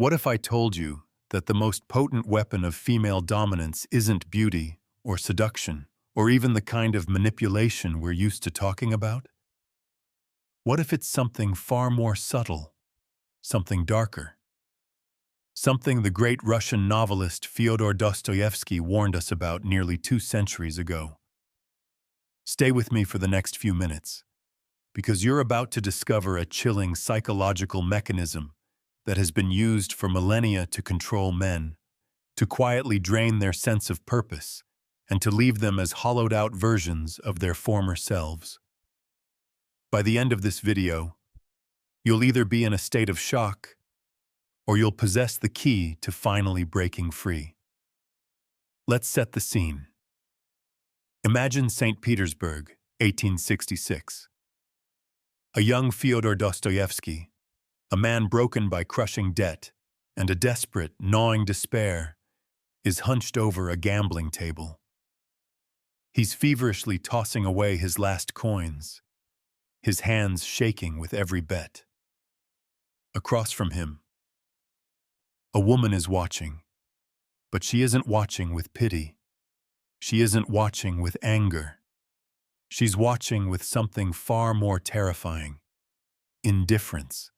What if I told you that the most potent weapon of female dominance isn't beauty or seduction or even the kind of manipulation we're used to talking about? What if it's something far more subtle, something darker? Something the great Russian novelist Fyodor Dostoevsky warned us about nearly 2 centuries ago. Stay with me for the next few minutes, because you're about to discover a chilling psychological mechanism that has been used for millennia to control men, to quietly drain their sense of purpose, and to leave them as hollowed-out versions of their former selves. By the end of this video, you'll either be in a state of shock, or you'll possess the key to finally breaking free. Let's set the scene. Imagine St. Petersburg, 1866. A young Fyodor Dostoevsky, a man broken by crushing debt and a desperate, gnawing despair, is hunched over a gambling table. He's feverishly tossing away his last coins, his hands shaking with every bet. Across from him, a woman is watching, but she isn't watching with pity. She isn't watching with anger. She's watching with something far more terrifying: indifference.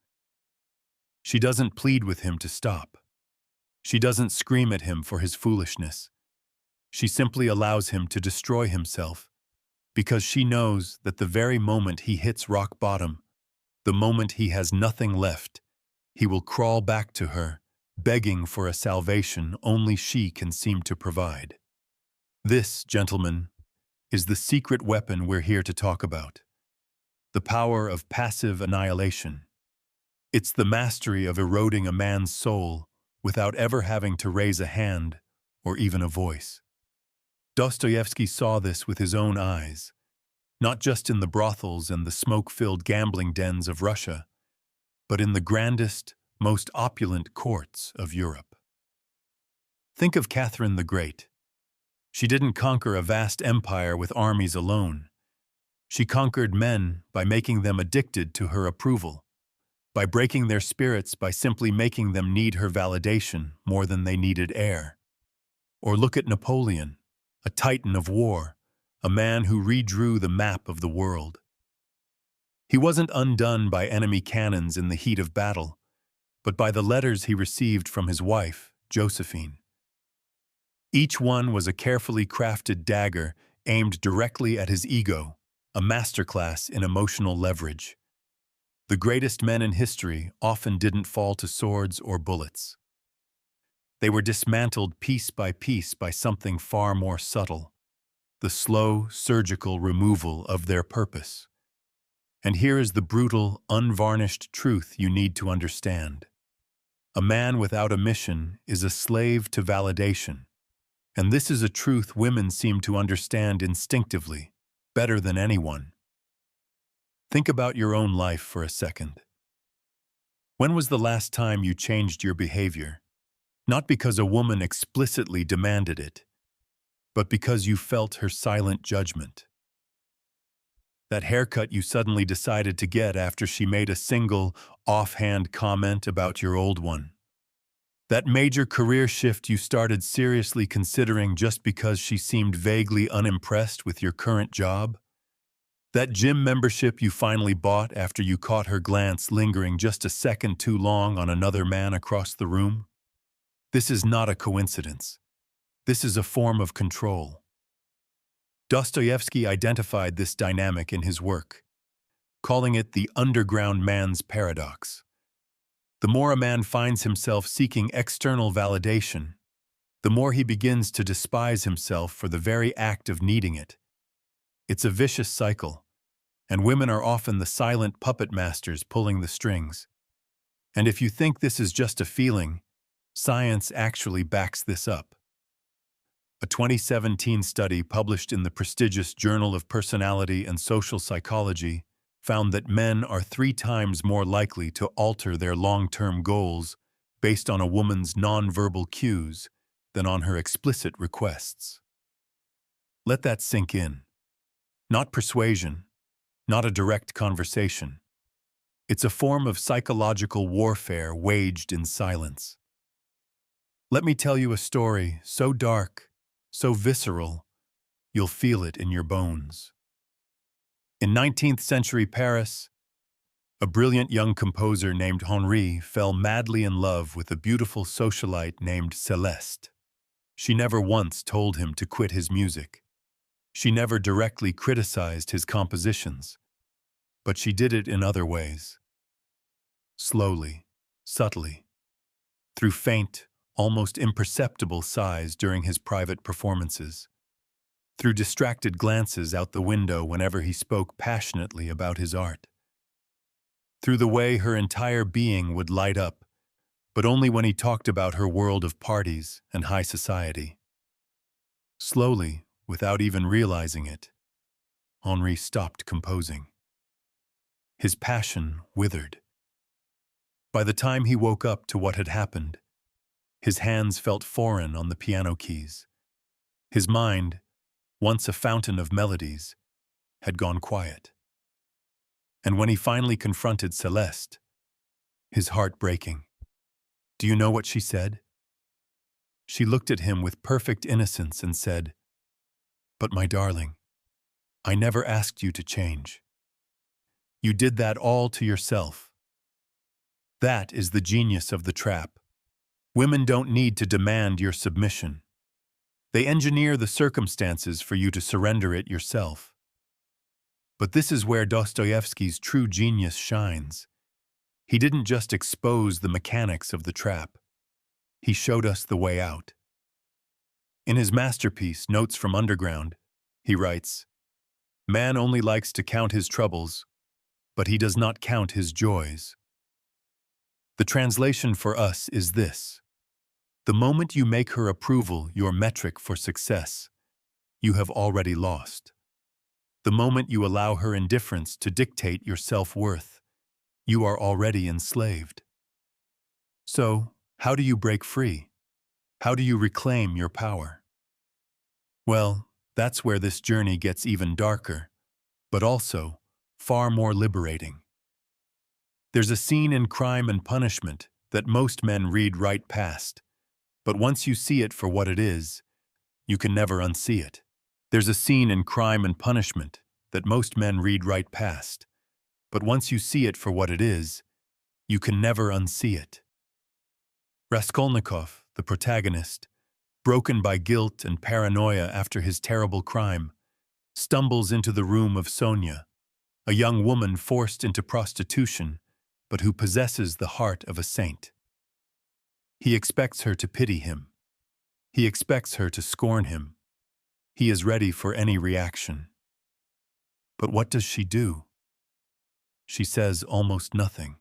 She doesn't plead with him to stop. She doesn't scream at him for his foolishness. She simply allows him to destroy himself, because she knows that the very moment he hits rock bottom, the moment he has nothing left, he will crawl back to her, begging for a salvation only she can seem to provide. This, gentlemen, is the secret weapon we're here to talk about: the power of passive annihilation. It's the mastery of eroding a man's soul without ever having to raise a hand or even a voice. Dostoevsky saw this with his own eyes, not just in the brothels and the smoke-filled gambling dens of Russia, but in the grandest, most opulent courts of Europe. Think of Catherine the Great. She didn't conquer a vast empire with armies alone. She conquered men by making them addicted to her approval, by breaking their spirits by simply making them need her validation more than they needed air. Or look at Napoleon, a titan of war, a man who redrew the map of the world. He wasn't undone by enemy cannons in the heat of battle, but by the letters he received from his wife, Josephine. Each one was a carefully crafted dagger aimed directly at his ego, a masterclass in emotional leverage. The greatest men in history often didn't fall to swords or bullets. They were dismantled piece by something far more subtle: the slow, surgical removal of their purpose. And here is the brutal, unvarnished truth you need to understand. A man without a mission is a slave to validation. And this is a truth women seem to understand instinctively, better than anyone. Think about your own life for a second. When was the last time you changed your behavior? Not because a woman explicitly demanded it, but because you felt her silent judgment. That haircut you suddenly decided to get after she made a single, offhand comment about your old one. That major career shift you started seriously considering just because she seemed vaguely unimpressed with your current job. That gym membership you finally bought after you caught her glance lingering just a second too long on another man across the room. This is not a coincidence. This is a form of control. Dostoevsky identified this dynamic in his work, calling it the underground man's paradox. The more a man finds himself seeking external validation, the more he begins to despise himself for the very act of needing it. It's a vicious cycle, and women are often the silent puppet masters pulling the strings. And if you think this is just a feeling, science actually backs this up. A 2017 study published in the prestigious Journal of Personality and Social Psychology found that men are 3 times more likely to alter their long-term goals based on a woman's nonverbal cues than on her explicit requests. Let that sink in. Not persuasion, not a direct conversation, It's a form of psychological warfare waged in silence. Let me tell you a story so dark, so visceral, you'll feel it in your bones. In 19th century Paris, a brilliant young composer named Henri fell madly in love with a beautiful socialite named Céleste. She never once told him to quit his music. She never directly criticized his compositions, but she did it in other ways. Slowly, subtly, through faint, almost imperceptible sighs during his private performances, through distracted glances out the window whenever he spoke passionately about his art, through the way her entire being would light up, but only when he talked about her world of parties and high society. Slowly, without even realizing it, Henri stopped composing. His passion withered. By the time he woke up to what had happened, his hands felt foreign on the piano keys. His mind, once a fountain of melodies, had gone quiet. And when he finally confronted Céleste, his heart breaking, do you know what she said? She looked at him with perfect innocence and said, "But my darling, I never asked you to change. You did that all to yourself." That is the genius of the trap. Women don't need to demand your submission. They engineer the circumstances for you to surrender it yourself. But this is where Dostoevsky's true genius shines. He didn't just expose the mechanics of the trap. He showed us the way out. In his masterpiece, Notes from Underground, he writes, "Man only likes to count his troubles, but he does not count his joys." The translation for us is this: the moment you make her approval your metric for success, you have already lost. The moment you allow her indifference to dictate your self-worth, you are already enslaved. So, how do you break free? How do you reclaim your power? Well, that's where this journey gets even darker, but also far more liberating. There's a scene in Crime and Punishment that most men read right past, but once you see it for what it is, you can never unsee it. There's a scene in Crime and Punishment that most men read right past, but once you see it for what it is, you can never unsee it. Raskolnikov, the protagonist, broken by guilt and paranoia after his terrible crime, stumbles into the room of Sonia, a young woman forced into prostitution, but who possesses the heart of a saint. He expects her to pity him. He expects her to scorn him. He is ready for any reaction. But what does she do? She says almost nothing.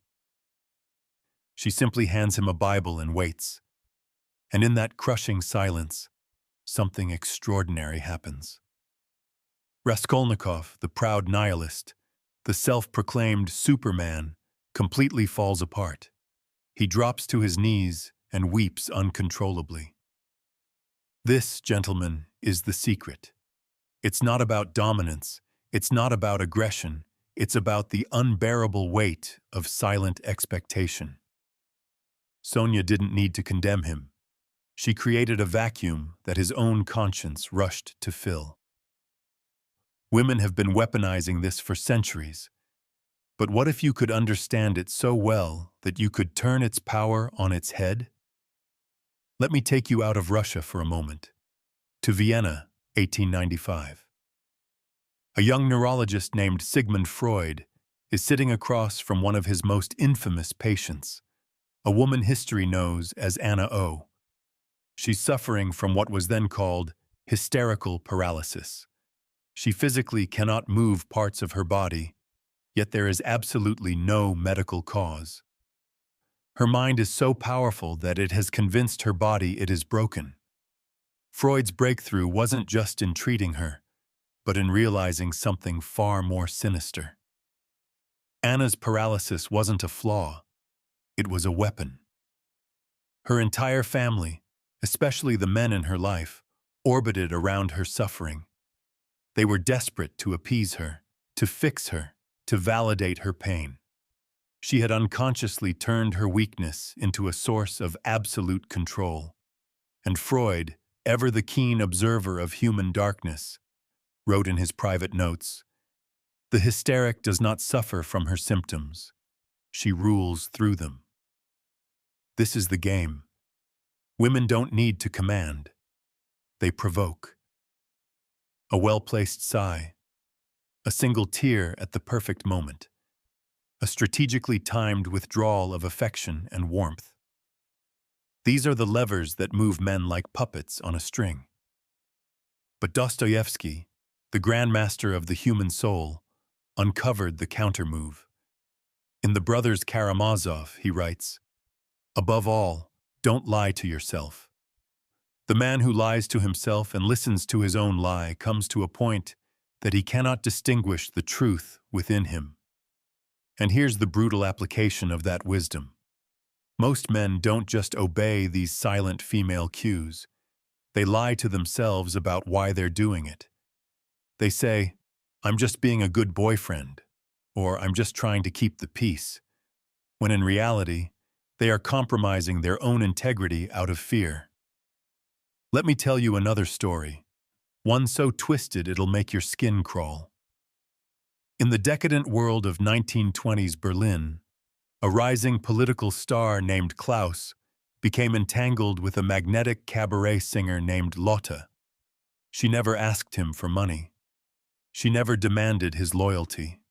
She simply hands him a Bible and waits. And in that crushing silence, something extraordinary happens. Raskolnikov, the proud nihilist, the self-proclaimed Superman, completely falls apart. He drops to his knees and weeps uncontrollably. This, gentlemen, is the secret. It's not about dominance. It's not about aggression. It's about the unbearable weight of silent expectation. Sonia didn't need to condemn him. She created a vacuum that his own conscience rushed to fill. Women have been weaponizing this for centuries. But what if you could understand it so well that you could turn its power on its head? Let me take you out of Russia for a moment, to Vienna, 1895. A young neurologist named Sigmund Freud is sitting across from one of his most infamous patients, a woman history knows as Anna O. She's suffering from what was then called hysterical paralysis. She physically cannot move parts of her body, yet there is absolutely no medical cause. Her mind is so powerful that it has convinced her body it is broken. Freud's breakthrough wasn't just in treating her, but in realizing something far more sinister. Anna's paralysis wasn't a flaw, it was a weapon. Her entire family, especially the men in her life, orbited around her suffering. They were desperate to appease her, to fix her, to validate her pain. She had unconsciously turned her weakness into a source of absolute control. And Freud, ever the keen observer of human darkness, wrote in his private notes, "The hysteric does not suffer from her symptoms. She rules through them." This is the game. Women don't need to command. They provoke. A well-placed sigh, a single tear at the perfect moment, a strategically timed withdrawal of affection and warmth. These are the levers that move men like puppets on a string. But Dostoevsky, the grandmaster of the human soul, uncovered the countermove. In The Brothers Karamazov, he writes, "Above all, don't lie to yourself. The man who lies to himself and listens to his own lie comes to a point that he cannot distinguish the truth within him." And here's the brutal application of that wisdom. Most men don't just obey these silent female cues. They lie to themselves about why they're doing it. They say, "I'm just being a good boyfriend," or "I'm just trying to keep the peace," when in reality, they are compromising their own integrity out of fear. Let me tell you another story, one so twisted it'll make your skin crawl. In the decadent world of 1920s Berlin, a rising political star named Klaus became entangled with a magnetic cabaret singer named Lotte. She never asked him for money. She never demanded his loyalty.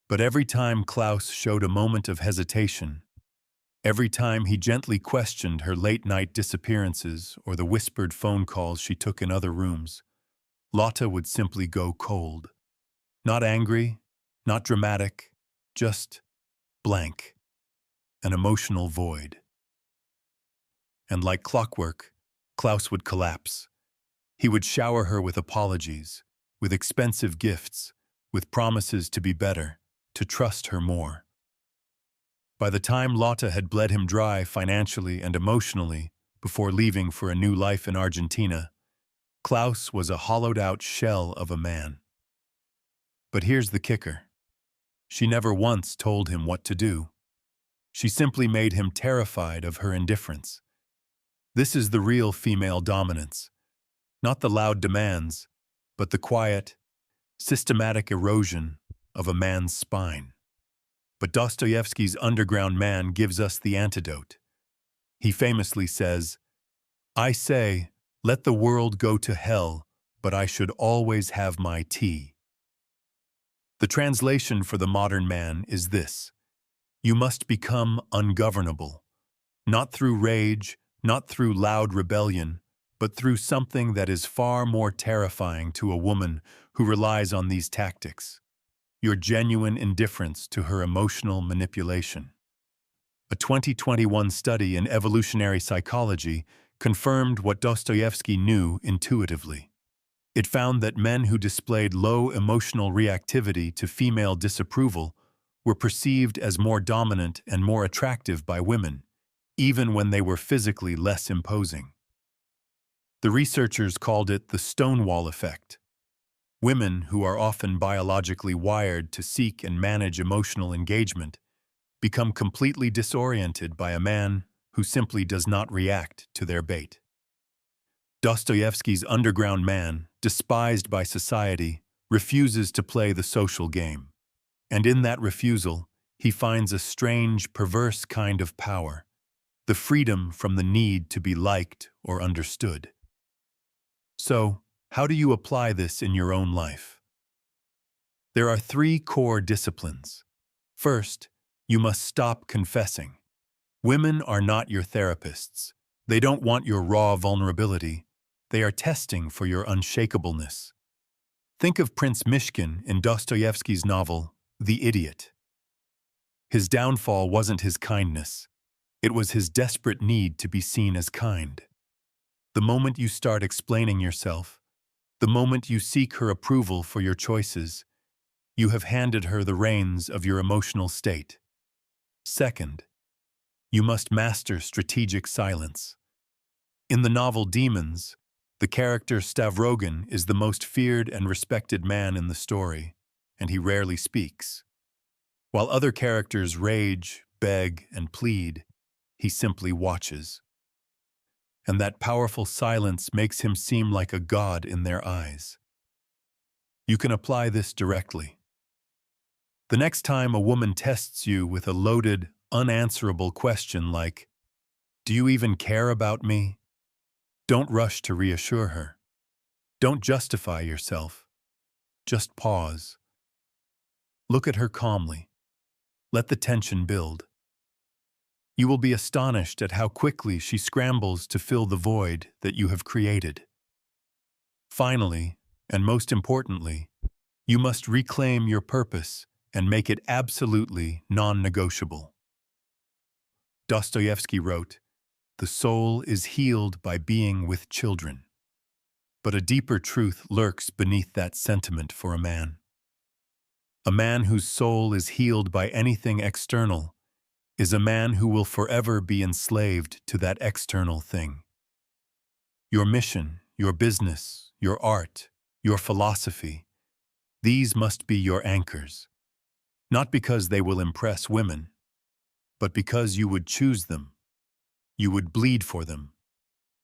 But every time Klaus showed a moment of hesitation, every time he gently questioned her late-night disappearances or the whispered phone calls she took in other rooms, Lotte would simply go cold. Not angry, not dramatic, just blank, an emotional void. And like clockwork, Klaus would collapse. He would shower her with apologies, with expensive gifts, with promises to be better, to trust her more. By the time Lotte had bled him dry financially and emotionally before leaving for a new life in Argentina, Klaus was a hollowed-out shell of a man. But here's the kicker. She never once told him what to do. She simply made him terrified of her indifference. This is the real female dominance. Not the loud demands, but the quiet, systematic erosion of a man's spine. But Dostoevsky's Underground Man gives us the antidote. He famously says, "I say, let the world go to hell, but I should always have my tea." The translation for the modern man is this: you must become ungovernable, not through rage, not through loud rebellion, but through something that is far more terrifying to a woman who relies on these tactics: your genuine indifference to her emotional manipulation. A 2021 study in evolutionary psychology confirmed what Dostoevsky knew intuitively. It found that men who displayed low emotional reactivity to female disapproval were perceived as more dominant and more attractive by women, even when they were physically less imposing. The researchers called it the Stonewall effect. Women, who are often biologically wired to seek and manage emotional engagement, become completely disoriented by a man who simply does not react to their bait. Dostoevsky's Underground Man, despised by society, refuses to play the social game. And in that refusal, he finds a strange, perverse kind of power, the freedom from the need to be liked or understood. So, how do you apply this in your own life? There are 3 core disciplines. First, you must stop confessing. Women are not your therapists. They don't want your raw vulnerability. They are testing for your unshakableness. Think of Prince Mishkin in Dostoevsky's novel, The Idiot. His downfall wasn't his kindness. It was his desperate need to be seen as kind. The moment you start explaining yourself, the moment you seek her approval for your choices, you have handed her the reins of your emotional state. Second, you must master strategic silence. In the novel Demons, the character Stavrogin is the most feared and respected man in the story, and he rarely speaks. While other characters rage, beg, and plead, he simply watches. And that powerful silence makes him seem like a god in their eyes. You can apply this directly. The next time a woman tests you with a loaded, unanswerable question like, "Do you even care about me?" Don't rush to reassure her. Don't justify yourself. Just pause. Look at her calmly. Let the tension build. You will be astonished at how quickly she scrambles to fill the void that you have created. Finally, and most importantly, you must reclaim your purpose and make it absolutely non-negotiable. Dostoevsky wrote, "The soul is healed by being with children." But a deeper truth lurks beneath that sentiment for a man. A man whose soul is healed by anything external is a man who will forever be enslaved to that external thing. Your mission, your business, your art, your philosophy, these must be your anchors. Not because they will impress women, but because you would choose them. You would bleed for them,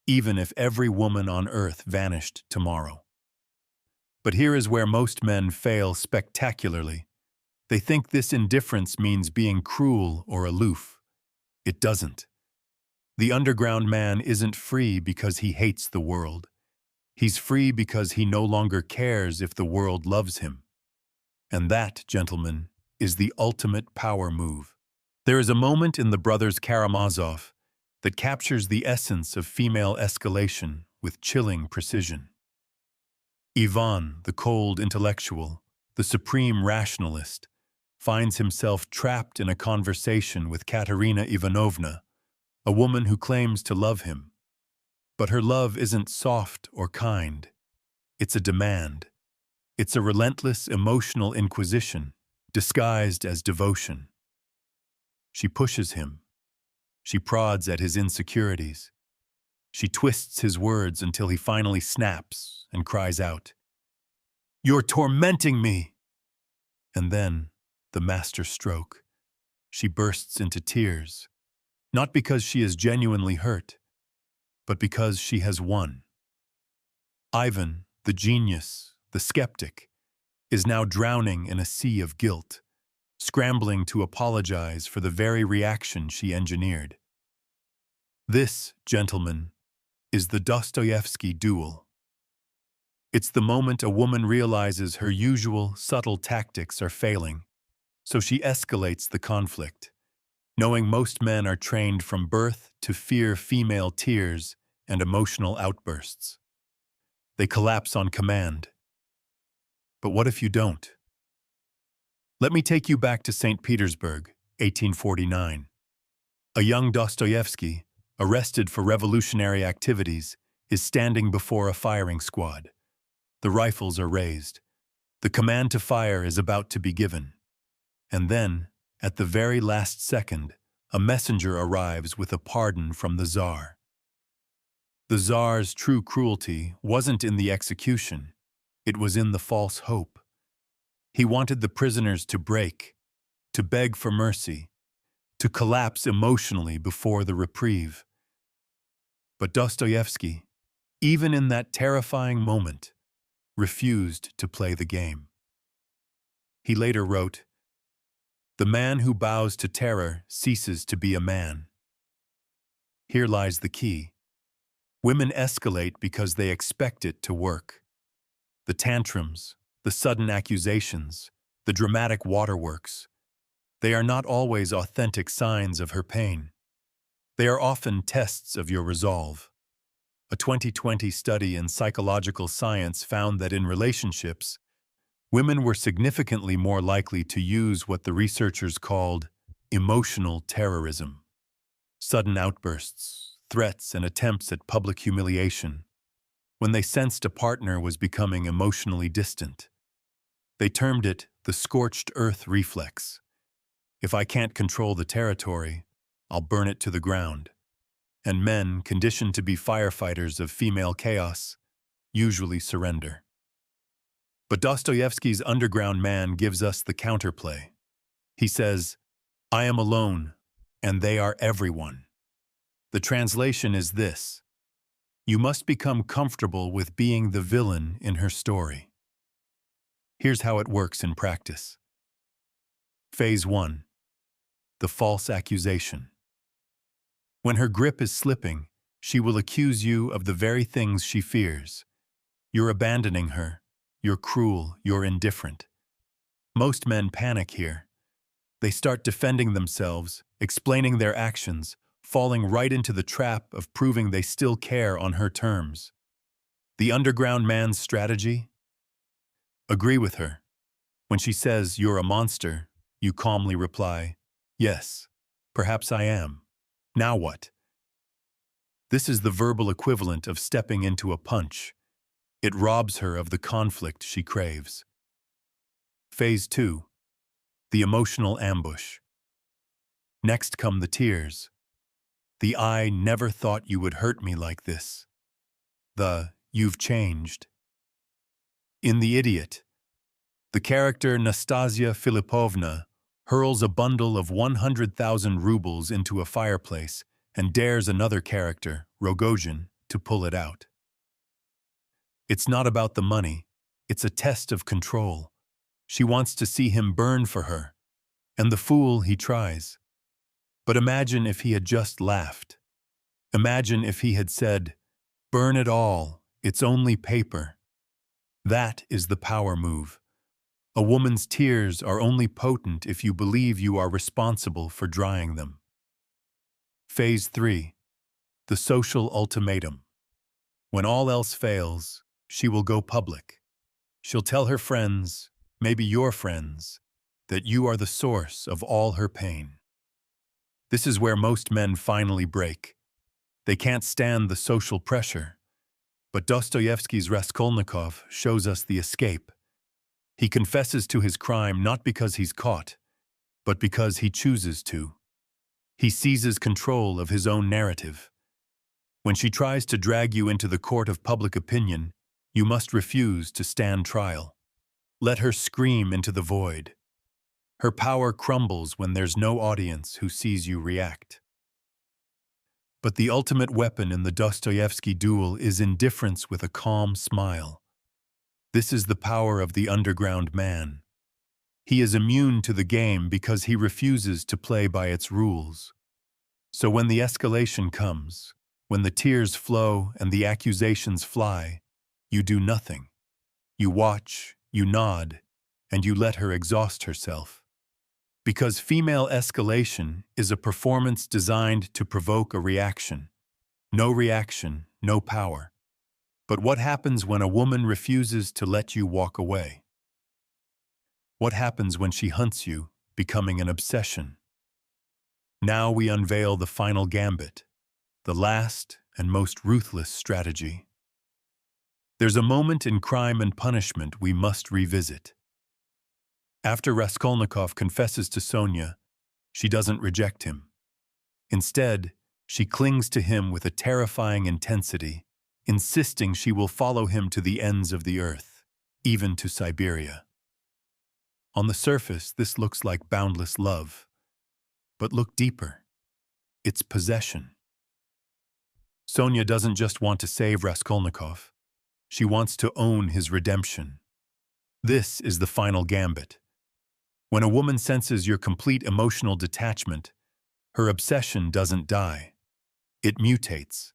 even if every woman on earth vanished tomorrow. But here is where most men fail spectacularly. They think this indifference means being cruel or aloof. It doesn't. The underground man isn't free because he hates the world. He's free because he no longer cares if the world loves him. And that, gentlemen, is the ultimate power move. There is a moment in the Brothers Karamazov that captures the essence of female escalation with chilling precision. Ivan, the cold intellectual, the supreme rationalist, finds himself trapped in a conversation with Katerina Ivanovna, a woman who claims to love him. But her love isn't soft or kind. It's a demand. It's a relentless emotional inquisition, disguised as devotion. She pushes him. She prods at his insecurities. She twists his words until he finally snaps and cries out, "You're tormenting me!" And then, the master stroke. She bursts into tears, not because she is genuinely hurt, but because she has won. Ivan, the genius, the skeptic, is now drowning in a sea of guilt, scrambling to apologize for the very reaction she engineered. This, gentlemen, is the Dostoevsky duel. It's the moment a woman realizes her usual, subtle tactics are failing, so she escalates the conflict, knowing most men are trained from birth to fear female tears and emotional outbursts. They collapse on command. But what if you don't? Let me take you back to St. Petersburg, 1849. A young Dostoevsky, arrested for revolutionary activities, is standing before a firing squad. The rifles are raised. The command to fire is about to be given. And then, at the very last second, a messenger arrives with a pardon from the Tsar. The Tsar's true cruelty wasn't in the execution, it was in the false hope. He wanted the prisoners to break, to beg for mercy, to collapse emotionally before the reprieve. But Dostoevsky, even in that terrifying moment, refused to play the game. He later wrote, "The man who bows to terror ceases to be a man." Here lies the key. Women escalate because they expect it to work. The tantrums, the sudden accusations, the dramatic waterworks, they are not always authentic signs of her pain. They are often tests of your resolve. A 2020 study in psychological science found that in relationships, women were significantly more likely to use what the researchers called emotional terrorism. Sudden outbursts, threats, and attempts at public humiliation, when they sensed a partner was becoming emotionally distant. They termed it the scorched earth reflex. If I can't control the territory, I'll burn it to the ground. And men, conditioned to be firefighters of female chaos, usually surrender. But Dostoevsky's underground man gives us the counterplay. He says, "I am alone, and they are everyone." The translation is this: you must become comfortable with being the villain in her story. Here's how it works in practice. Phase 1. The false accusation. When her grip is slipping, she will accuse you of the very things she fears. You're abandoning her. You're cruel. You're indifferent. Most men panic here. They start defending themselves, explaining their actions, falling right into the trap of proving they still care on her terms. The underground man's strategy? Agree with her. When she says you're a monster, you calmly reply, "Yes, perhaps I am. Now what?" This is the verbal equivalent of stepping into a punch. It robs her of the conflict she craves. Phase 2. The emotional ambush. Next come the tears. The "I never thought you would hurt me like this." The "you've changed." In The Idiot, the character Nastasia Filipovna hurls a bundle of 100,000 rubles into a fireplace and dares another character, Rogozhin, to pull it out. It's not about the money, it's a test of control. She wants to see him burn for her, and the fool he tries. But imagine if he had just laughed. Imagine if he had said, "Burn it all, it's only paper." That is the power move. A woman's tears are only potent if you believe you are responsible for drying them. Phase 3. The social ultimatum. When all else fails, she will go public. She'll tell her friends, maybe your friends, that you are the source of all her pain. This is where most men finally break. They can't stand the social pressure. But Dostoevsky's Raskolnikov shows us the escape. He confesses to his crime not because he's caught, but because he chooses to. He seizes control of his own narrative. When she tries to drag you into the court of public opinion, you must refuse to stand trial. Let her scream into the void. Her power crumbles when there's no audience who sees you react. But the ultimate weapon in the Dostoevsky duel is indifference with a calm smile. This is the power of the underground man. He is immune to the game because he refuses to play by its rules. So when the escalation comes, when the tears flow and the accusations fly, you do nothing. You watch, you nod, and you let her exhaust herself. Because female escalation is a performance designed to provoke a reaction. No reaction, no power. But what happens when a woman refuses to let you walk away? What happens when she hunts you, becoming an obsession? Now we unveil the final gambit, the last and most ruthless strategy. There's a moment in Crime and Punishment we must revisit. After Raskolnikov confesses to Sonia, she doesn't reject him. Instead, she clings to him with a terrifying intensity, insisting she will follow him to the ends of the earth, even to Siberia. On the surface, this looks like boundless love. But look deeper. It's possession. Sonia doesn't just want to save Raskolnikov. She wants to own his redemption. This is the final gambit. When a woman senses your complete emotional detachment, her obsession doesn't die. It mutates.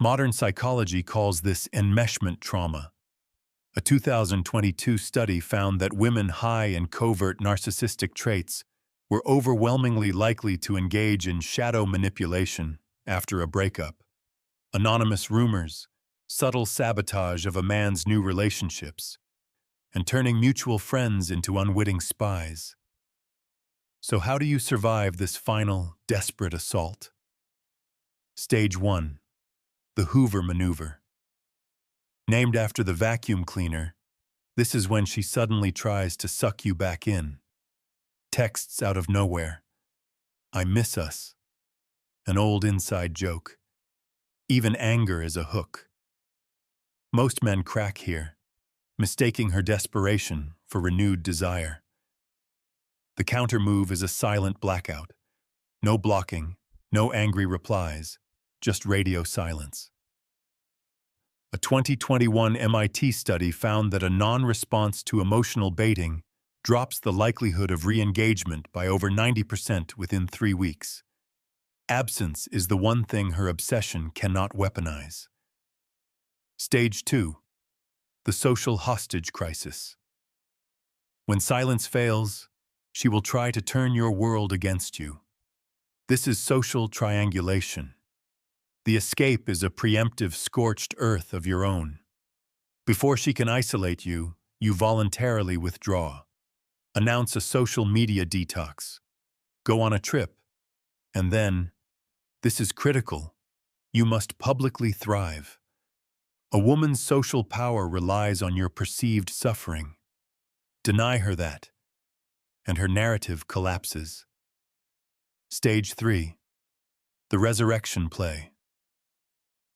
Modern psychology calls this enmeshment trauma. A 2022 study found that women high in covert narcissistic traits were overwhelmingly likely to engage in shadow manipulation after a breakup. Anonymous rumors, subtle sabotage of a man's new relationships, and turning mutual friends into unwitting spies. So how do you survive this final, desperate assault? Stage 1. The Hoover Maneuver. Named after the vacuum cleaner, this is when she suddenly tries to suck you back in. Texts out of nowhere. "I miss us." An old inside joke. Even anger is a hook. Most men crack here, mistaking her desperation for renewed desire. The counter move is a silent blackout. No blocking, no angry replies, just radio silence. A 2021 MIT study found that a non-response to emotional baiting drops the likelihood of re-engagement by over 90% within 3 weeks. Absence is the one thing her obsession cannot weaponize. Stage 2. The social hostage crisis. When silence fails, she will try to turn your world against you. This is social triangulation. The escape is a preemptive scorched earth of your own. Before she can isolate you, you voluntarily withdraw. Announce a social media detox. Go on a trip. And then, this is critical, you must publicly thrive. A woman's social power relies on your perceived suffering. Deny her that, and her narrative collapses. Stage 3. The resurrection play.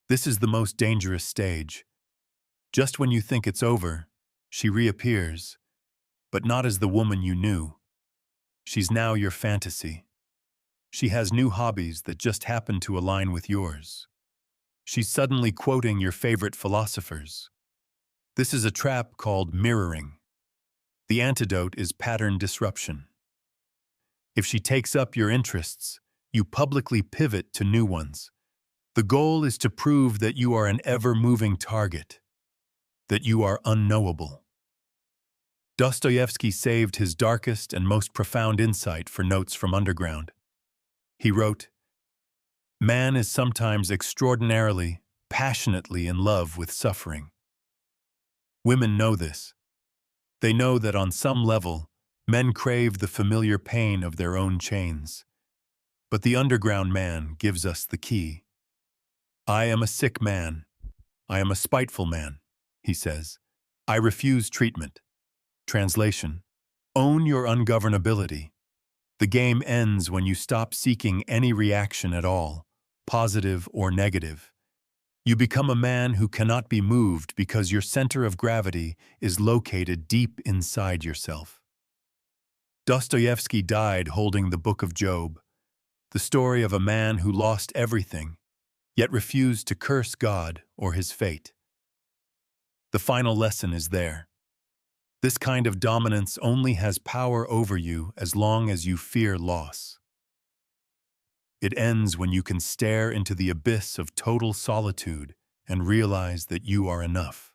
This is the most dangerous stage. Just when you think it's over, she reappears, but not as the woman you knew. She's now your fantasy. She has new hobbies that just happen to align with yours. She's suddenly quoting your favorite philosophers. This is a trap called mirroring. The antidote is pattern disruption. If she takes up your interests, you publicly pivot to new ones. The goal is to prove that you are an ever-moving target, that you are unknowable. Dostoevsky saved his darkest and most profound insight for Notes from Underground. He wrote, "Man is sometimes extraordinarily, passionately in love with suffering." Women know this. They know that on some level, men crave the familiar pain of their own chains. But the underground man gives us the key. "I am a sick man. I am a spiteful man," he says. "I refuse treatment." Translation: own your ungovernability. The game ends when you stop seeking any reaction at all, positive or negative. You become a man who cannot be moved because your center of gravity is located deep inside yourself. Dostoevsky died holding the Book of Job, the story of a man who lost everything, yet refused to curse God or his fate. The final lesson is there. This kind of dominance only has power over you as long as you fear loss. It ends when you can stare into the abyss of total solitude and realize that you are enough.